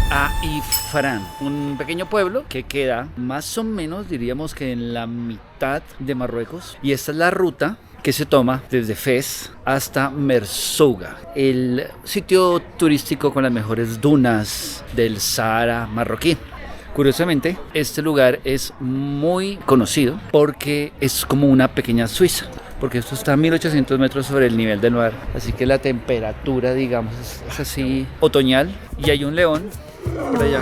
a Ifrán, un pequeño pueblo que queda más o menos, diríamos que en la mitad de Marruecos. Y esta es la ruta que se toma desde Fez hasta Merzouga, el sitio turístico con las mejores dunas del Sahara marroquí. Curiosamente, este lugar es muy conocido porque es como una pequeña Suiza, porque esto está a 1800 metros sobre el nivel del mar, así que la temperatura, digamos, es así otoñal. Y hay un león por allá,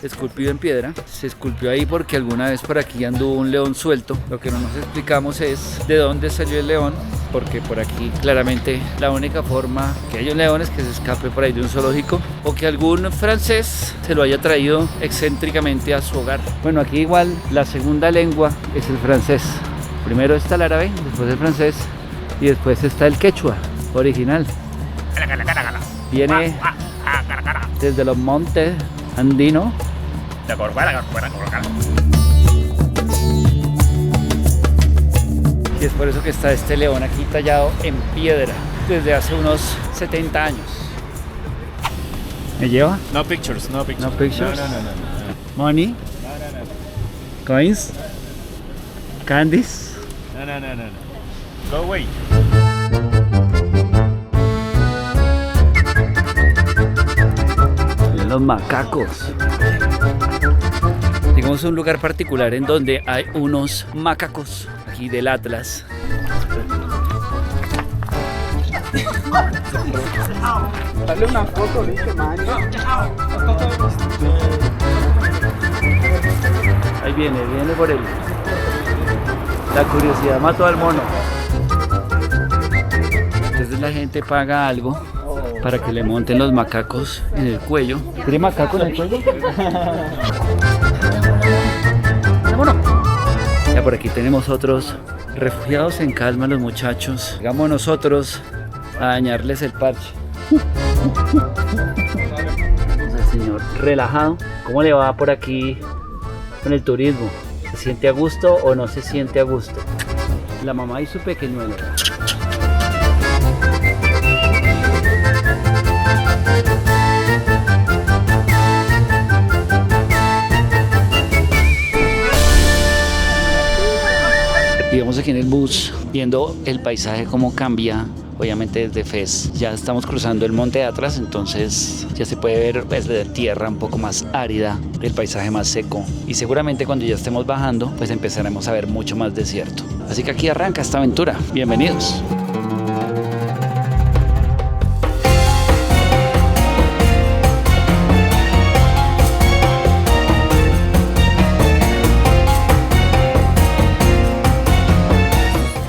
esculpido en piedra. Se esculpió ahí porque alguna vez por aquí anduvo un león suelto. Lo que no nos explicamos es de dónde salió el león, porque por aquí claramente la única forma que haya un león es que se escape por ahí de un zoológico o que algún francés se lo haya traído excéntricamente a su hogar. Bueno, aquí igual la segunda lengua es el francés. Primero está el árabe, después el francés y después está el quechua original. Viene desde los montes andinos. Y es por eso que está este león aquí tallado en piedra desde hace unos 70 años. ¿Me lleva? No pictures, no pictures. No pictures? No. Money? No. Coins? Candies? No. Go away. Miren los macacos. Llegamos a un lugar particular en donde hay unos macacos aquí del Atlas. Dale una foto, ¿viste, man? Ahí viene por él. La curiosidad mató al mono. Entonces la gente paga algo para que le monten los macacos en el cuello. ¿Tiene macaco en el cuello? ¡Vámonos! Ya por aquí tenemos otros refugiados en calma, los muchachos. Llegamos nosotros a dañarles el parche. El señor relajado. ¿Cómo le va por aquí con el turismo? ¿Se siente a gusto o no se siente a gusto? La mamá y su pequeñuelo. Y vamos aquí en el bus viendo el paisaje cómo cambia. Obviamente desde Fez ya estamos cruzando el monte Atlas, entonces ya se puede ver desde tierra un poco más árida, el paisaje más seco, y seguramente cuando ya estemos bajando pues empezaremos a ver mucho más desierto. Así que aquí arranca esta aventura. Bienvenidos.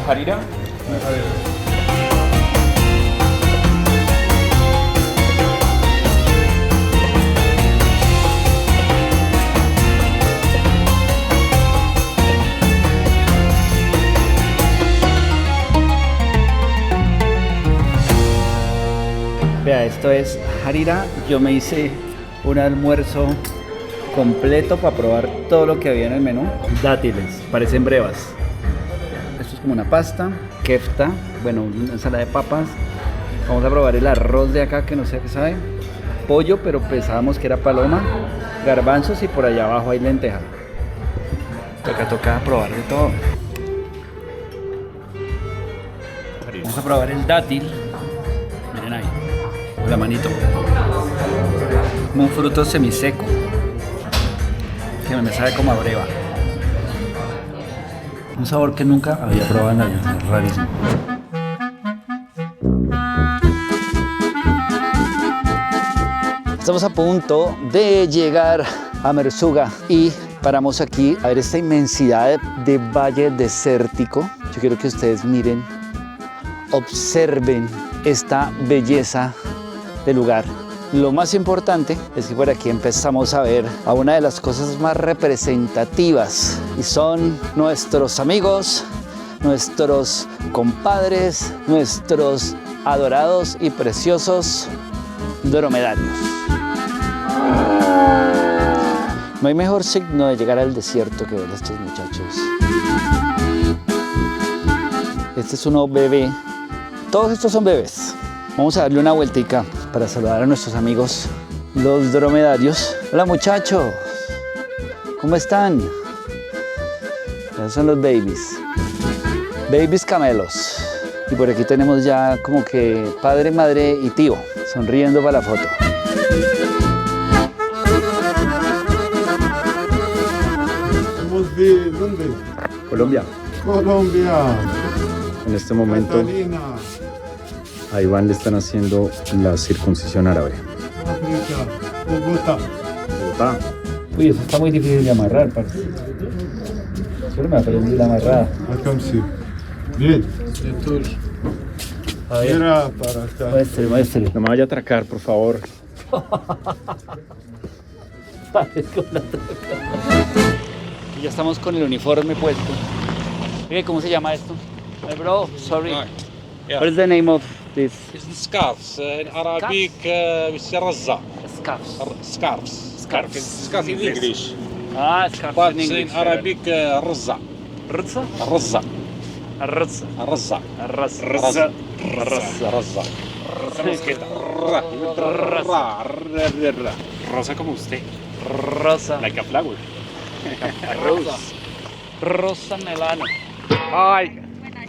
Harira. Vea, esto es Harira. Yo me hice un almuerzo completo para probar todo lo que había en el menú. Dátiles, parecen brevas. Esto es como una pasta, kefta, bueno, una ensalada de papas. Vamos a probar el arroz de acá, que no sé qué sabe. Pollo, pero pensábamos que era paloma. Garbanzos y por allá abajo hay lenteja. Toca probar de todo. Vamos a probar el dátil. Miren ahí, con la manito. Un fruto semiseco que me sabe como a breva. Un sabor que nunca había probado en la vida, es rarísimo. Estamos a punto de llegar a Merzouga y paramos aquí a ver esta inmensidad de valle desértico. Yo quiero que ustedes miren, observen esta belleza del lugar. Lo más importante es que por aquí empezamos a ver a una de las cosas más representativas y son nuestros amigos, nuestros compadres, nuestros adorados y preciosos dromedarios. No hay mejor signo de llegar al desierto que ver a estos muchachos. Este es uno bebé. Todos estos son bebés. Vamos a darle una vueltica para saludar a nuestros amigos los dromedarios. Hola muchachos, ¿cómo están? Esos son los babies. Babies camelos. Y por aquí tenemos ya como que padre, madre y tío sonriendo para la foto. ¿Somos de dónde? Colombia. Colombia. En este momento Catalina. a Iván le están haciendo la circuncisión árabe. África. Bogotá. Bogotá. Uy, eso está muy difícil de amarrar, parce. Solo me aprendí la amarrada. Acá sí. Bien. A ver, Mira para acá. muéstrele, muéstrele. No me vaya a atracar, por favor. Parezco la Y ya estamos con el uniforme puesto. Oye, ¿cómo se llama esto? Bro, sorry. Yeah. What is the name of this? It's the scarves. In Arabic, we say razza. Scarves. Scarves. Scarves. Scarves in English. Ah, scarves But in in English. Arabic, razza. Rutsa? Razza. Arrutsa. Razza. Arrasa. Razza. Arrasa. Razza. Rosa como usted. Rosa. Like a flower. Rosa. Rosa Melano. Hi.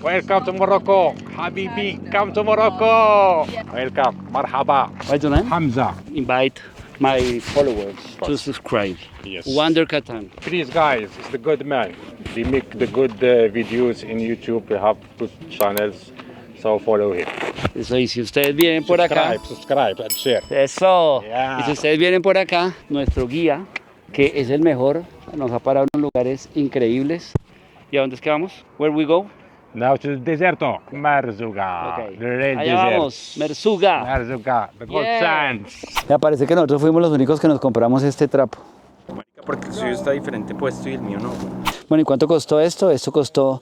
Welcome to Morocco. Habibi, come to Morocco. Welcome. Marhaba. What's your name? Hamza. Invite my followers to subscribe. Yes. Wonder Katan. Please, guys, it's the good man. We make the good videos in YouTube. We have good channels. So follow him. Eso, y si ustedes vienen por acá, Subscribe and share. eso. Yeah. Y si ustedes vienen por acá, nuestro guía, que es el mejor, nos ha parado en lugares increíbles. ¿Y a dónde es que vamos? Where we go? Now to the deserto, Marzuga. Okay. The red Allá desert. vamos, Mersuga. Marzuga, the gold Yeah. sands. Me parece que nosotros fuimos los únicos que nos compramos este trapo. Porque el suyo está diferente puesto y el mío no. Bueno, ¿y cuánto costó esto? Esto costó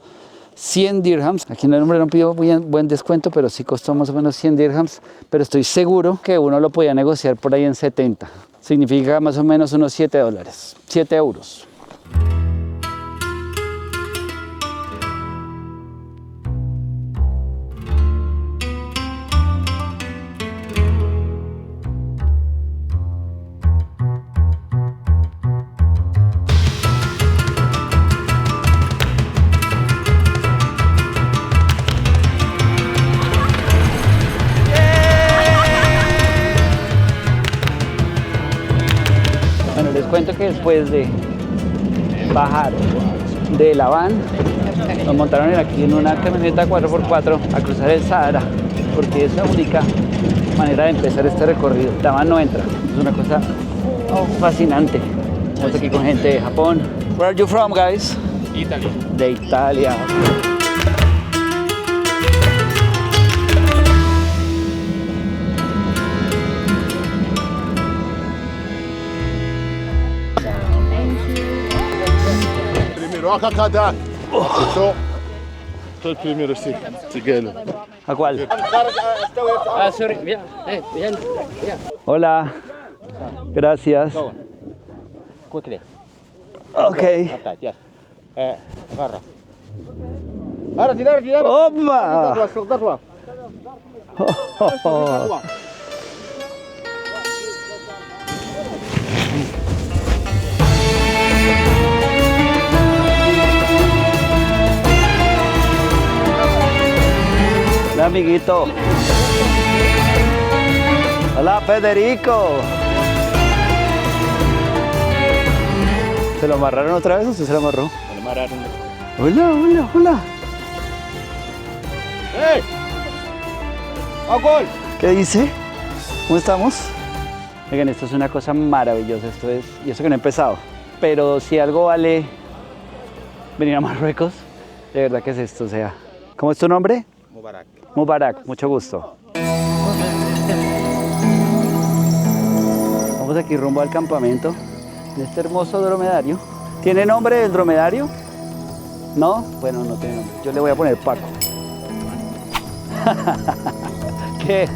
100 dirhams. Aquí el hombre no pidió buen descuento, pero sí costó más o menos 100 dirhams. Pero estoy seguro que uno lo podía negociar por ahí en 70. Significa más o menos unos 7 dólares, 7 euros. Bueno, les cuento que después de bajar de la van, nos montaron aquí en una camioneta 4x4 a cruzar el Sahara, porque es la única manera de empezar este recorrido. La van no entra, es una cosa fascinante. Estamos aquí con gente de Japón. Where are you from, guys? Italy. De Italia. Primero acá cada. Esto. El primero sí. Siguiendo. ¿A cuál? Hola. Gracias. Quickly. Ok. Yes. Agarra. ¡Opa! Hola, amiguito. Hola, Federico. ¿Se lo amarraron otra vez o usted se lo amarró? Me lo amarraron. Hola, hola, hola. ¡Hey! ¡Agol! ¿Qué dice? ¿Cómo estamos? Oigan, esto es una cosa maravillosa, y eso que no he empezado. Pero si algo vale venir a Marruecos, de verdad que es esto, o sea. ¿Cómo es tu nombre? Mubarak. Mubarak, mucho gusto. Vamos aquí rumbo al campamento de este hermoso dromedario. ¿Tiene nombre el dromedario? ¿No? Bueno, no tiene nombre. Yo le voy a poner Paco. ¿Qué?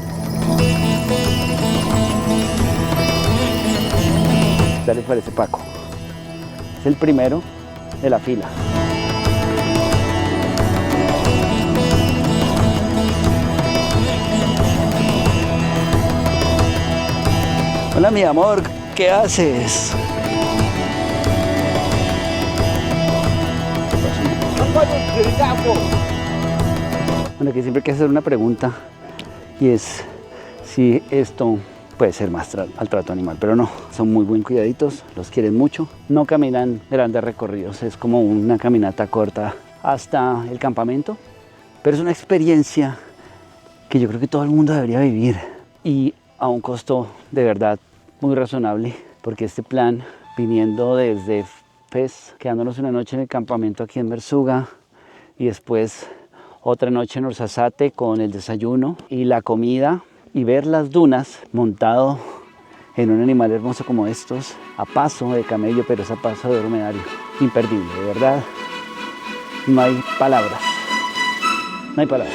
¿Qué les parece Paco? Es el primero de la fila. Hola, mi amor, ¿qué haces? Bueno, aquí siempre hay que hacer una pregunta y es si esto puede ser más maltrato animal, pero no, son muy buen cuidaditos, los quieren mucho, no caminan grandes recorridos, es como una caminata corta hasta el campamento, pero es una experiencia que yo creo que todo el mundo debería vivir y a un costo de verdad muy razonable, porque este plan, viniendo desde Fez, quedándonos una noche en el campamento aquí en Merzouga y después otra noche en Orsasate con el desayuno y la comida y ver las dunas montado en un animal hermoso como estos, a paso de camello, pero es a paso de dromedario, imperdible, de verdad, no hay palabras, no hay palabras.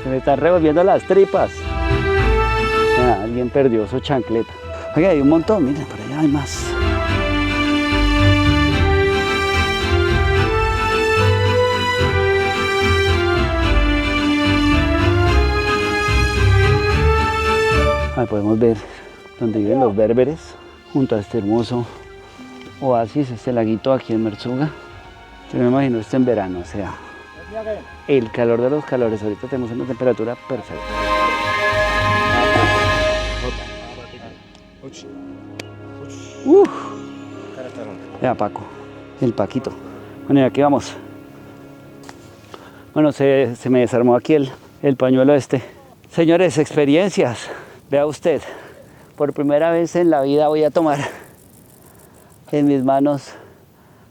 Me están revolviendo las tripas. Mira, alguien perdió su chancleta. Oiga, hay un montón, miren, por allá hay más. Ahí podemos ver donde viven los berberes, junto a este hermoso oasis, este laguito aquí en Merzouga. Yo me imagino esto en verano, o sea, el calor de los calores. Ahorita tenemos una temperatura perfecta. Vea, Paco, el Paquito. Bueno, y aquí vamos. Bueno, se me desarmó aquí el pañuelo este. Señores, experiencias. Vea usted, por primera vez en la vida voy a tomar en mis manos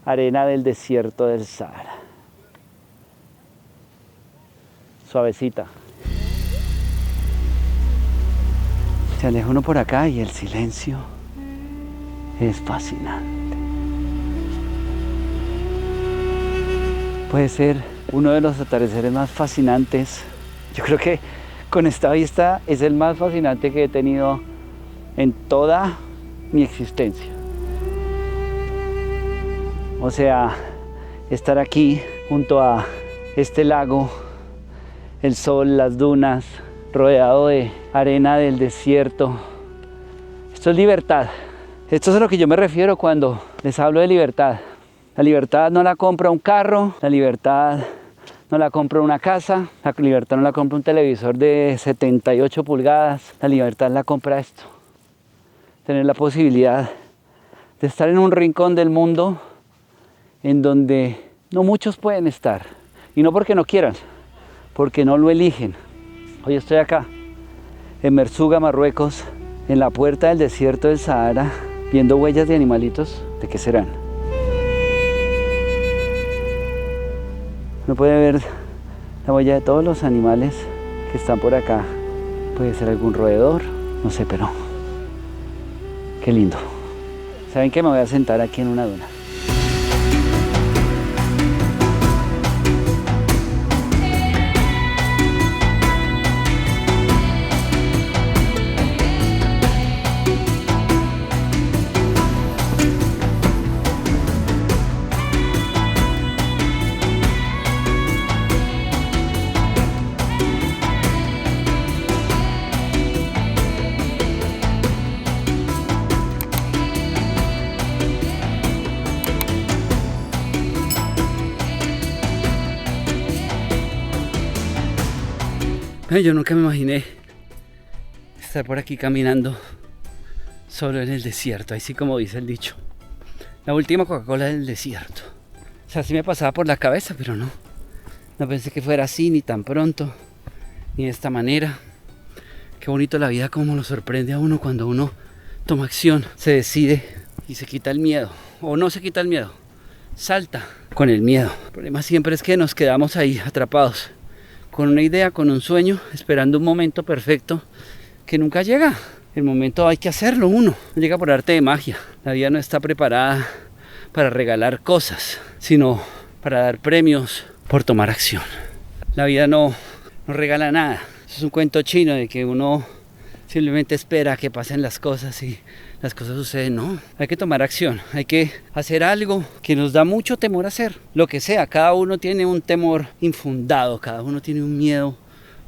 arena del desierto del Sahara. Suavecita. Se aleja uno por acá y el silencio es fascinante. Puede ser uno de los atardeceres más fascinantes. Yo creo que con esta vista es el más fascinante que he tenido en toda mi existencia. O sea, estar aquí junto a este lago, el sol, las dunas, rodeado de arena del desierto. Esto es libertad. Esto es a lo que yo me refiero cuando les hablo de libertad. La libertad no la compra un carro, la libertad no la compra una casa, la libertad no la compra un televisor de 78 pulgadas, la libertad la compra esto. Tener la posibilidad de estar en un rincón del mundo en donde no muchos pueden estar. Y no porque no quieran, porque no lo eligen. Hoy estoy acá, en Merzouga, Marruecos, en la puerta del desierto del Sahara, viendo huellas de animalitos. ¿De qué serán? Uno puede ver la huella de todos los animales que están por acá. Puede ser algún roedor, no sé, pero qué lindo. ¿Saben qué? Me voy a sentar aquí en una duna. Yo nunca me imaginé estar por aquí caminando solo en el desierto, así como dice el dicho. La última Coca-Cola del desierto. O sea, sí me pasaba por la cabeza, pero no. No pensé que fuera así, ni tan pronto, ni de esta manera. Qué bonito la vida, como lo sorprende a uno cuando uno toma acción, se decide y se quita el miedo. O no se quita el miedo, salta con el miedo. El problema siempre es que nos quedamos ahí atrapados con una idea, con un sueño, esperando un momento perfecto que nunca llega. El momento hay que hacerlo uno, no llega por arte de magia. La vida no está preparada para regalar cosas, sino para dar premios por tomar acción. La vida no regala nada. Eso es un cuento chino de que uno simplemente espera que pasen las cosas y las cosas suceden. No, hay que tomar acción, hay que hacer algo que nos da mucho temor hacer. Lo que sea, cada uno tiene un temor infundado, cada uno tiene un miedo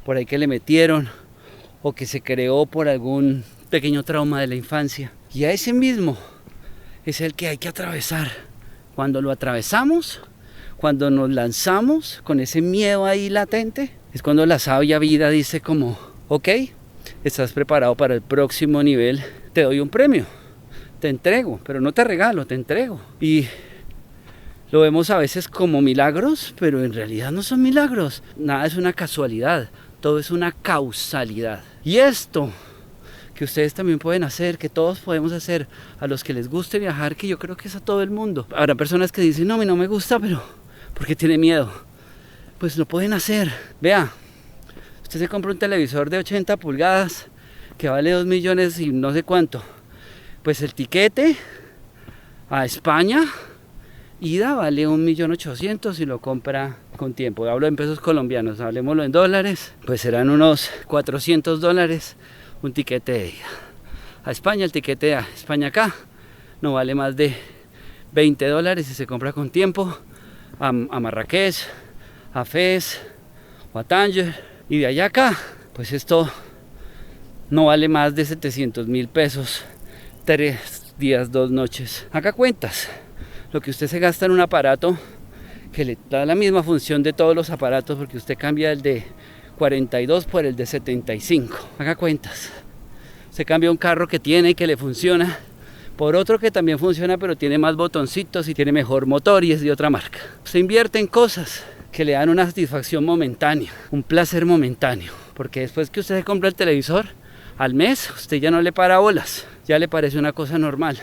por ahí que le metieron o que se creó por algún pequeño trauma de la infancia. Y a ese mismo es el que hay que atravesar. Cuando lo atravesamos, cuando nos lanzamos con ese miedo ahí latente, es cuando la sabia vida dice como, ok, estás preparado para el próximo nivel, te doy un premio, te entrego, pero no te regalo, te entrego. Y lo vemos a veces como milagros, pero en realidad no son milagros. Nada es una casualidad, todo es una causalidad. Y esto que ustedes también pueden hacer, que todos podemos hacer, a los que les guste viajar, que yo creo que es a todo el mundo. Habrá personas que dicen, no, a mí no me gusta, pero porque tiene miedo. Pues lo pueden hacer. Vea, usted se compra un televisor de 80 pulgadas que vale 2 millones y no sé cuánto. Pues el tiquete a España, ida, vale 1.800.000 si lo compra con tiempo. Hablo en pesos colombianos, hablemoslo en dólares, pues serán unos $400 un tiquete de ida. A España, el tiquete a España acá no vale más de $20 si se compra con tiempo. A Marrakech, a Fez o a Tánger, y de allá acá, pues esto no vale más de 700.000 pesos, 3 días, 2 noches. Haga cuentas, lo que usted se gasta en un aparato que le da la misma función de todos los aparatos, porque usted cambia el de 42 por el de 75. Haga cuentas. Se cambia un carro que tiene y que le funciona por otro que también funciona, pero tiene más botoncitos y tiene mejor motor y es de otra marca. Se invierte en cosas que le dan una satisfacción momentánea, un placer momentáneo, porque después que usted se compra el televisor, al mes usted ya no le para bolas, ya le parece una cosa normal,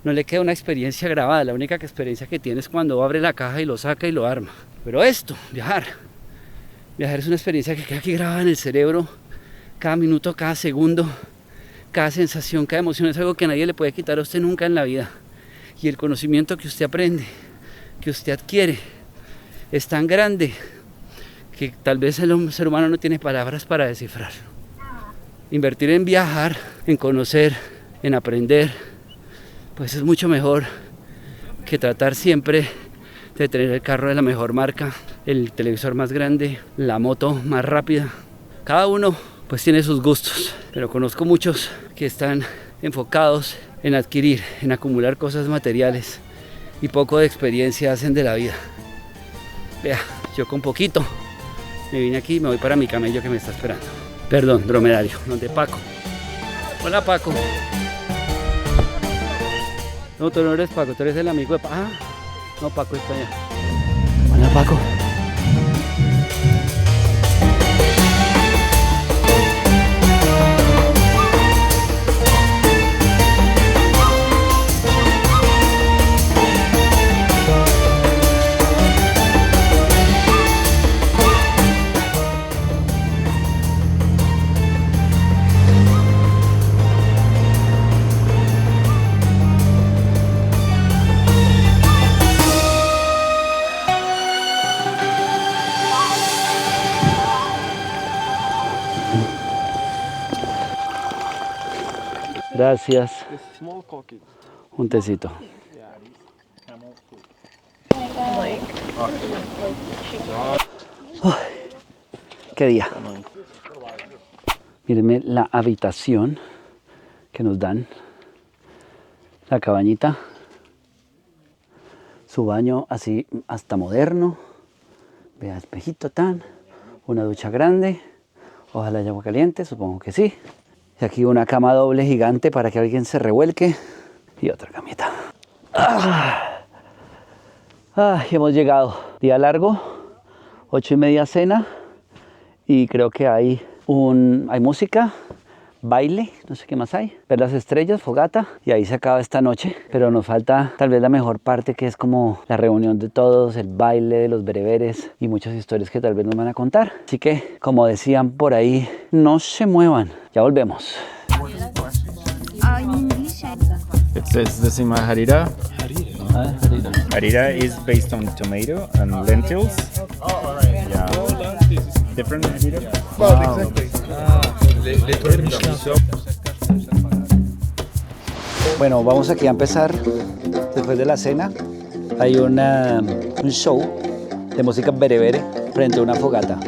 no le queda una experiencia grabada. La única experiencia que tiene es cuando abre la caja y lo saca y lo arma. Pero esto, viajar es una experiencia que queda aquí grabada en el cerebro, cada minuto, cada segundo, cada sensación, cada emoción. Es algo que nadie le puede quitar a usted nunca en la vida. Y el conocimiento que usted aprende, que usted adquiere, es tan grande que tal vez el ser humano no tiene palabras para descifrarlo. Invertir en viajar, en conocer, en aprender, pues es mucho mejor que tratar siempre de tener el carro de la mejor marca, el televisor más grande, la moto más rápida. Cada uno pues tiene sus gustos, pero conozco muchos que están enfocados en adquirir, en acumular cosas materiales y poco de experiencia hacen de la vida. Vea, yo con poquito me vine aquí y me voy para mi camello que me está esperando. Perdón, dromedario, donde Paco. Hola, Paco. No, tú no eres Paco, tú eres el amigo de Paco. Ah, no, Paco está allá. Hola, Paco. Gracias. Un tecito. Uy, qué día. Mírenme la habitación que nos dan. La cabañita. Su baño así hasta moderno. Vea, espejito tan. Una ducha grande. Ojalá haya agua caliente, supongo que sí. Y aquí una cama doble gigante para que alguien se revuelque. Y otra camita. Hemos llegado. Día largo. 8:30 cena. Y creo que hay música. baile, no sé qué más hay, ver las estrellas, fogata, y ahí se acaba esta noche. Pero nos falta tal vez la mejor parte, que es como la reunión de todos, el baile de los bereberes y muchas historias que tal vez nos van a contar. Así que, como decían por ahí, no se muevan, ya volvemos. It says the same harira. Harira is based on tomato and lentils. Yeah. Different harira? Bueno, vamos aquí a empezar. Después de la cena hay un show de música berebere frente a una fogata.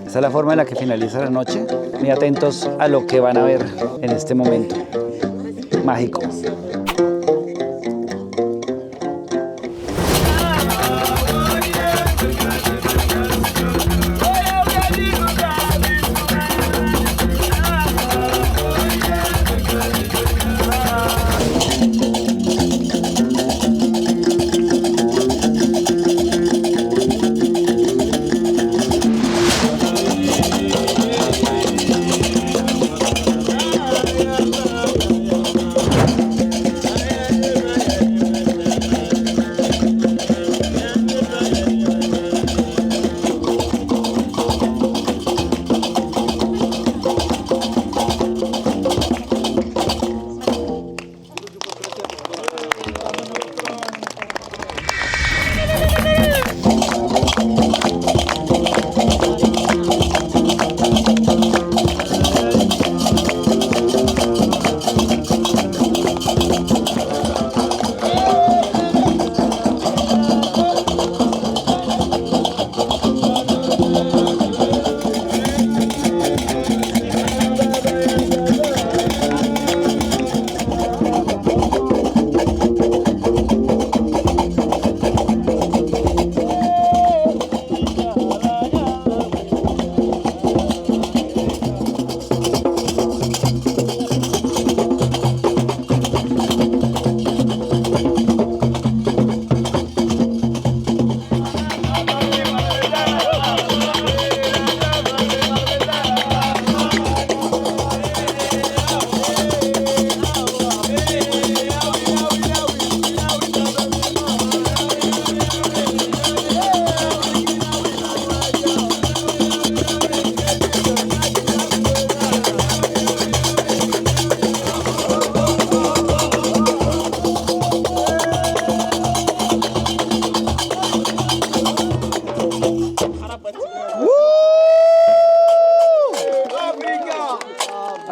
Esa es la forma en la que finaliza la noche. Muy atentos a lo que van a ver en este momento mágico.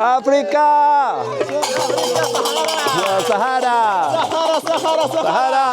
¡África! ¡Sahara! ¡Sahara!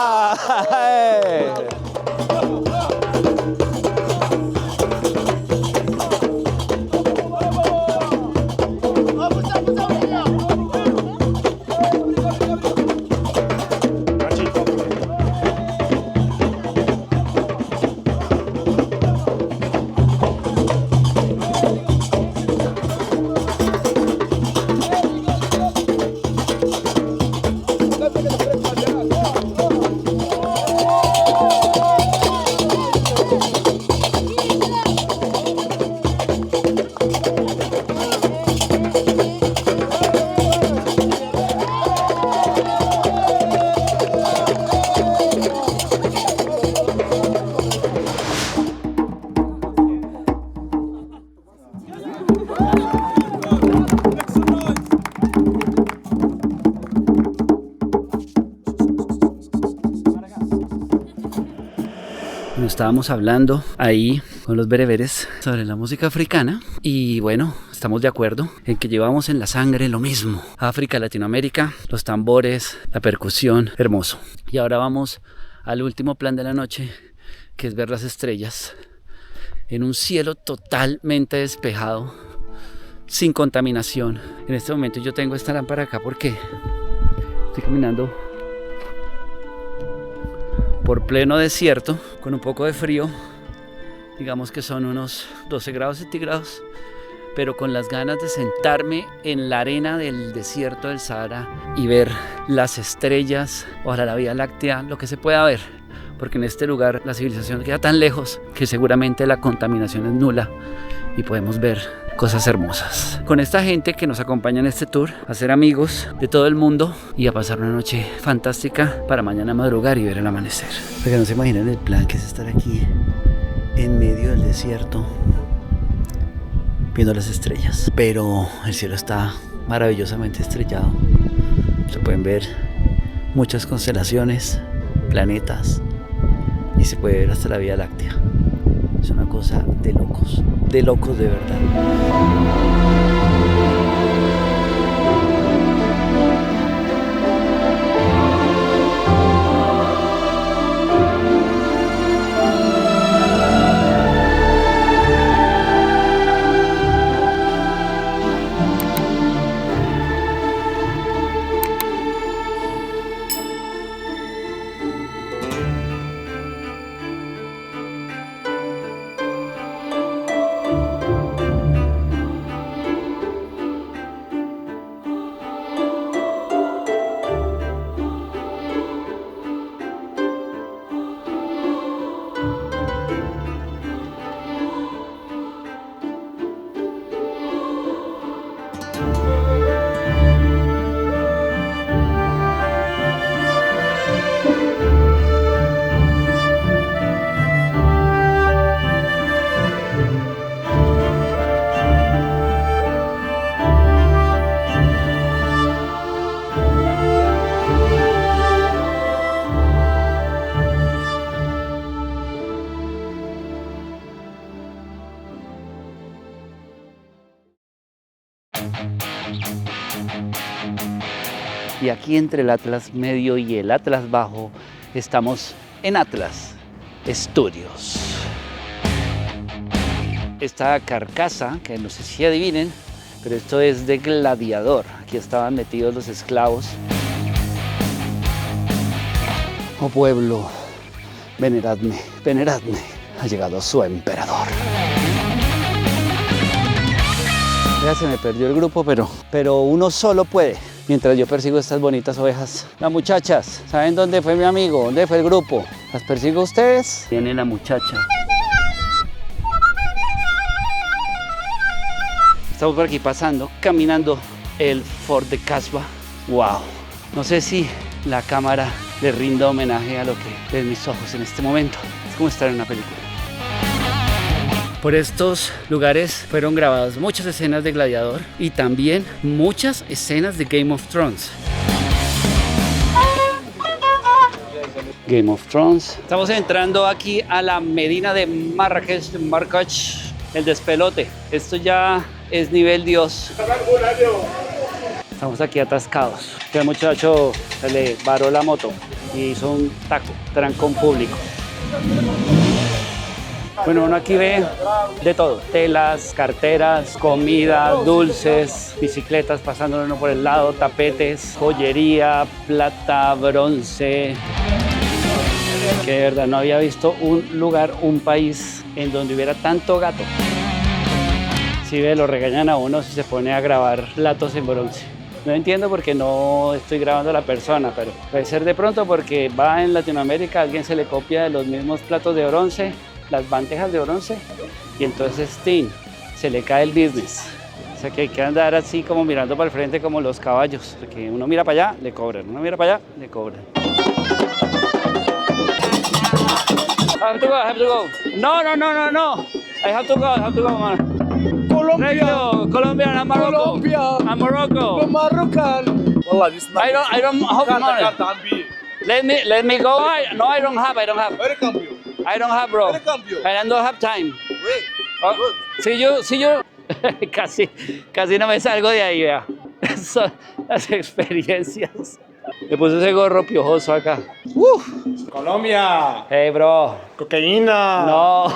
Estábamos hablando ahí con los bereberes sobre la música africana y bueno, estamos de acuerdo en que llevamos en la sangre lo mismo. África, Latinoamérica, los tambores, la percusión, hermoso. Y ahora vamos al último plan de la noche, que es ver las estrellas en un cielo totalmente despejado, sin contaminación. En este momento yo tengo esta lámpara acá porque estoy caminando por pleno desierto, con un poco de frío, digamos que son unos 12 grados centígrados, pero con las ganas de sentarme en la arena del desierto del Sahara y ver las estrellas, ojalá la Vía Láctea, lo que se pueda ver, porque en este lugar la civilización queda tan lejos que seguramente la contaminación es nula y podemos ver cosas hermosas. Con esta gente que nos acompaña en este tour, a ser amigos de todo el mundo y a pasar una noche fantástica para mañana madrugar y ver el amanecer. Porque no se imaginan el plan que es estar aquí en medio del desierto viendo las estrellas. Pero el cielo está maravillosamente estrellado. Se pueden ver muchas constelaciones, planetas y se puede ver hasta la Vía Láctea. Es una cosa de locos de verdad. Y aquí entre el Atlas Medio y el Atlas Bajo estamos en Atlas Studios. Esta carcasa, que no sé si adivinen, pero esto es de gladiador. Aquí estaban metidos los esclavos. Oh pueblo, veneradme, veneradme, ha llegado su emperador. Ya se me perdió el grupo, pero uno solo puede. Mientras yo persigo estas bonitas ovejas. Las muchachas, ¿saben dónde fue mi amigo? ¿Dónde fue el grupo? ¿Las persigo a ustedes? Viene la muchacha. Estamos por aquí pasando, caminando el Fort de Casbah. ¡Wow! No sé si la cámara le rinda homenaje a lo que ven mis ojos en este momento. Es como estar en una película. Por estos lugares fueron grabadas muchas escenas de Gladiador y también muchas escenas de Game of Thrones. Game of Thrones. Estamos entrando aquí a la Medina de Marrakech, el despelote. Esto ya es nivel Dios. Estamos aquí atascados. El muchacho se le varó la moto y hizo un trancón público. Bueno, uno aquí ve de todo, telas, carteras, comida, dulces, bicicletas pasándolo uno por el lado, tapetes, joyería, plata, bronce. Que de verdad no había visto un lugar, un país en donde hubiera tanto gato. Si ve, lo regañan a uno si se pone a grabar platos en bronce. No entiendo porque no estoy grabando a la persona, pero puede ser de pronto porque va en Latinoamérica, alguien se le copia de los mismos platos de bronce, las bandejas de bronce, y entonces se le cae el business. O sea que hay que andar así como mirando para el frente como los caballos, porque uno mira para allá, le cobran, uno mira para allá, le cobran. I have to go. No. I have to go, man. Colombia and Morocco. Moroccan. Wallah, this is not. I don't have money. Let me go. I don't have. Where come you? I don't have, bro. Where come you? And I don't have time. Wait. Oh, see you. casi no me salgo de ahí, vea. Son las experiencias. Le puse ese gorro piojoso acá. Colombia. Hey, bro. Cocaína. No.